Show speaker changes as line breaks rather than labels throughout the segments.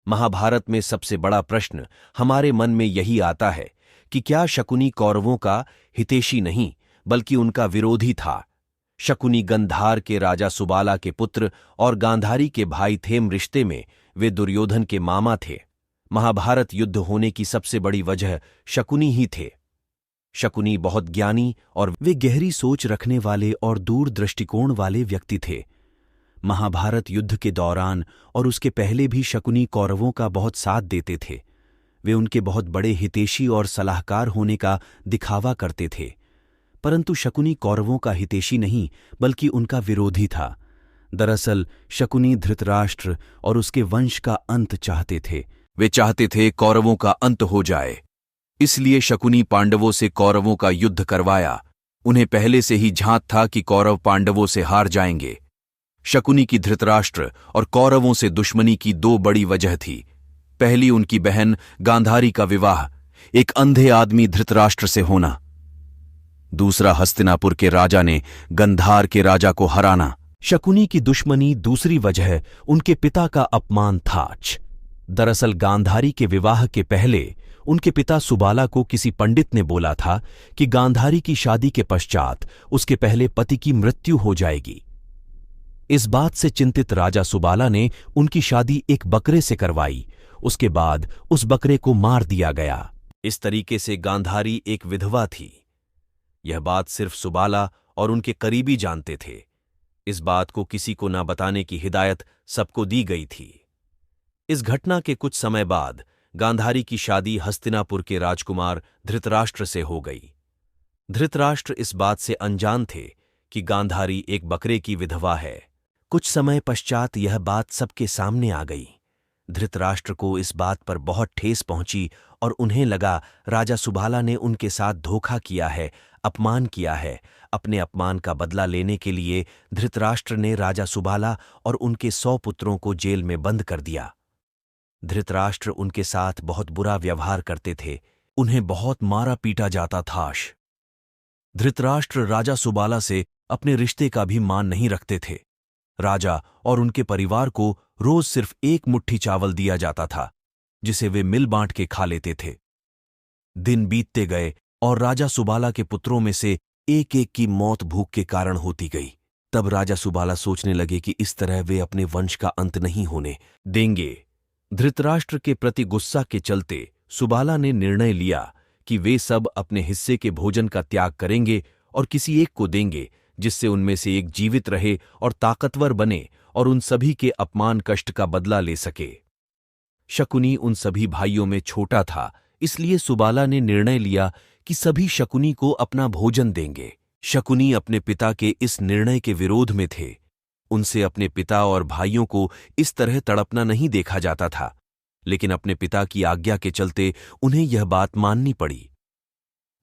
महाभारत में सबसे बड़ा प्रश्न हमारे मन में यही आता है कि क्या शकुनी कौरवों का हितैषी नहीं बल्कि उनका विरोधी था। शकुनी गंधार के राजा सुबाला के पुत्र और गांधारी के भाई थे। रिश्ते में वे दुर्योधन के मामा थे। महाभारत युद्ध होने की सबसे बड़ी वजह शकुनी ही थे। शकुनी बहुत ज्ञानी और वे गहरी सोच रखने वाले और दूर दृष्टिकोण वाले व्यक्ति थे। महाभारत युद्ध के दौरान और उसके पहले भी शकुनी कौरवों का बहुत साथ देते थे। वे उनके बहुत बड़े हितैषी और सलाहकार होने का दिखावा करते थे, परंतु शकुनी कौरवों का हितैषी नहीं बल्कि उनका विरोधी था। दरअसल शकुनी धृतराष्ट्र और उसके वंश का अंत चाहते थे। वे चाहते थे कौरवों का अंत हो जाए, इसलिए शकुनी पांडवों से कौरवों का युद्ध करवाया। उन्हें पहले से ही झांत था कि कौरव पांडवों से हार जाएंगे। शकुनी की धृतराष्ट्र और कौरवों से दुश्मनी की दो बड़ी वजह थी। पहली, उनकी बहन गांधारी का विवाह एक अंधे आदमी धृतराष्ट्र से होना। दूसरा, हस्तिनापुर के राजा ने गंधार के राजा को हराना। शकुनी की दुश्मनी दूसरी वजह उनके पिता का अपमान था। दरअसल गांधारी के विवाह के पहले उनके पिता सुबाला को किसी पंडित ने बोला था कि गांधारी की शादी के पश्चात उसके पहले पति की मृत्यु हो जाएगी। इस बात से चिंतित राजा सुबाला ने उनकी शादी एक बकरे से करवाई। उसके बाद उस बकरे को मार दिया गया। इस तरीके से गांधारी एक विधवा थी। यह बात सिर्फ सुबाला और उनके करीबी जानते थे। इस बात को किसी को न बताने की हिदायत सबको दी गई थी। इस घटना के कुछ समय बाद गांधारी की शादी हस्तिनापुर के राजकुमार धृतराष्ट्र से हो गई। धृतराष्ट्र इस बात से अनजान थे कि गांधारी एक बकरे की विधवा है। कुछ समय पश्चात यह बात सबके सामने आ गई। धृतराष्ट्र को इस बात पर बहुत ठेस पहुंची और उन्हें लगा राजा सुबाला ने उनके साथ धोखा किया है, अपमान किया है। अपने अपमान का बदला लेने के लिए धृतराष्ट्र ने राजा सुबाला और उनके 100 पुत्रों को जेल में बंद कर दिया। धृतराष्ट्र उनके साथ बहुत बुरा व्यवहार करते थे। उन्हें बहुत मारा पीटा जाता था। धृतराष्ट्र राजा सुबाला से अपने रिश्ते का भी मान नहीं रखते थे। राजा और उनके परिवार को रोज सिर्फ एक मुट्ठी चावल दिया जाता था, जिसे वे मिल बांट के खा लेते थे। दिन बीतते गए और राजा सुबाला के पुत्रों में से एक एक की मौत भूख के कारण होती गई। तब राजा सुबाला सोचने लगे कि इस तरह वे अपने वंश का अंत नहीं होने देंगे। धृतराष्ट्र के प्रति गुस्सा के चलते सुबाला ने निर्णय लिया कि वे सब अपने हिस्से के भोजन का त्याग करेंगे और किसी एक को देंगे, जिससे उनमें से एक जीवित रहे और ताकतवर बने और उन सभी के अपमान कष्ट का बदला ले सके। शकुनी उन सभी भाइयों में छोटा था, इसलिए सुबाला ने निर्णय लिया कि सभी शकुनी को अपना भोजन देंगे। शकुनी अपने पिता के इस निर्णय के विरोध में थे। उनसे अपने पिता और भाइयों को इस तरह तड़पना नहीं देखा जाता था, लेकिन अपने पिता की आज्ञा के चलते उन्हें यह बात माननी पड़ी।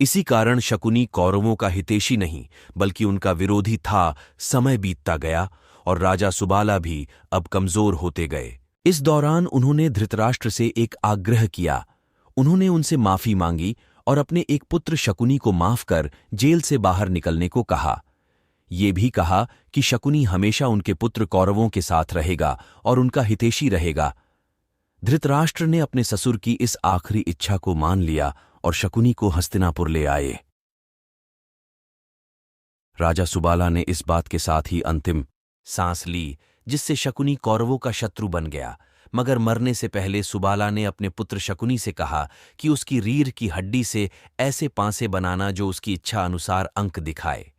इसी कारण शकुनी कौरवों का हितैषी नहीं बल्कि उनका विरोधी था। समय बीतता गया और राजा सुबाला भी अब कमजोर होते गए। इस दौरान उन्होंने धृतराष्ट्र से एक आग्रह किया। उन्होंने उनसे माफी मांगी और अपने एक पुत्र शकुनी को माफ कर जेल से बाहर निकलने को कहा। ये भी कहा कि शकुनी हमेशा उनके पुत्र कौरवों के साथ रहेगा और उनका हितैषी रहेगा। धृतराष्ट्र ने अपने ससुर की इस आखिरी इच्छा को मान लिया और शकुनी को हस्तिनापुर ले आए। राजा सुबाला ने इस बात के साथ ही अंतिम सांस ली, जिससे शकुनी कौरवों का शत्रु बन गया। मगर मरने से पहले सुबाला ने अपने पुत्र शकुनी से कहा कि उसकी रीढ़ की हड्डी से ऐसे पांसे बनाना जो उसकी इच्छा अनुसार अंक दिखाए।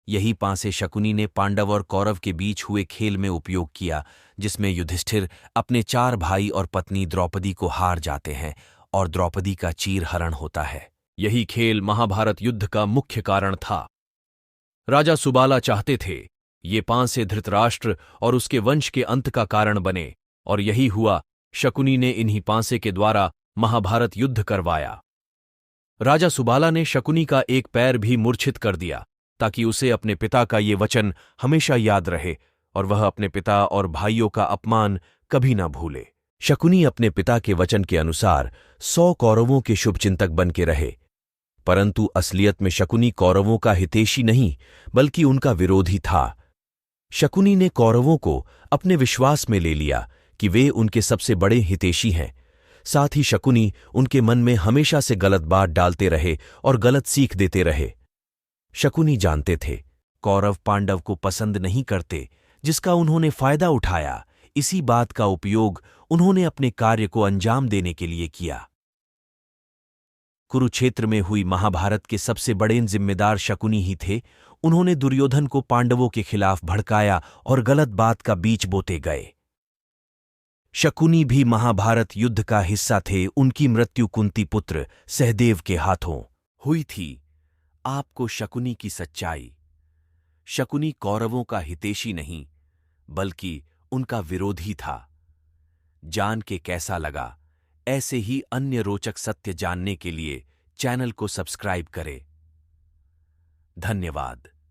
यही पांसे शकुनी ने पांडव और कौरव के बीच हुए खेल में उपयोग किया, जिसमें युधिष्ठिर अपने 4 भाई और पत्नी द्रौपदी को हार जाते हैं और द्रौपदी का चीरहरण होता है। यही खेल महाभारत युद्ध का मुख्य कारण था। राजा सुबाला चाहते थे ये पांसे धृतराष्ट्र और उसके वंश के अंत का कारण बने, और यही हुआ। शकुनी ने इन्हीं पांसे के द्वारा महाभारत युद्ध करवाया। राजा सुबाला ने शकुनी का एक पैर भी मूर्छित कर दिया, ताकि उसे अपने पिता का ये वचन हमेशा याद रहे और वह अपने पिता और भाइयों का अपमान कभी ना भूले। शकुनी अपने पिता के वचन के अनुसार 100 कौरवों के शुभचिंतक बन के रहे, परंतु असलियत में शकुनी कौरवों का हितैषी नहीं बल्कि उनका विरोधी था। शकुनी ने कौरवों को अपने विश्वास में ले लिया कि वे उनके सबसे बड़े हितैषी हैं। साथ ही शकुनी उनके मन में हमेशा से गलत बात डालते रहे और गलत सीख देते रहे। शकुनी जानते थे कौरव पांडव को पसंद नहीं करते, जिसका उन्होंने फायदा उठाया। इसी बात का उपयोग उन्होंने अपने कार्य को अंजाम देने के लिए किया। कुरुक्षेत्र में हुई महाभारत के सबसे बड़े जिम्मेदार शकुनी ही थे। उन्होंने दुर्योधन को पांडवों के खिलाफ भड़काया और गलत बात का बीज बोते गए। शकुनी भी महाभारत युद्ध का हिस्सा थे। उनकी मृत्यु कुंती पुत्र सहदेव के हाथों हुई थी। आपको शकुनी की सच्चाई। शकुनी कौरवों का हितैषी नहीं, बल्कि उनका विरोधी था। जान के कैसा लगा? ऐसे ही अन्य रोचक सत्य जानने के लिए चैनल को सब्सक्राइब करें। धन्यवाद।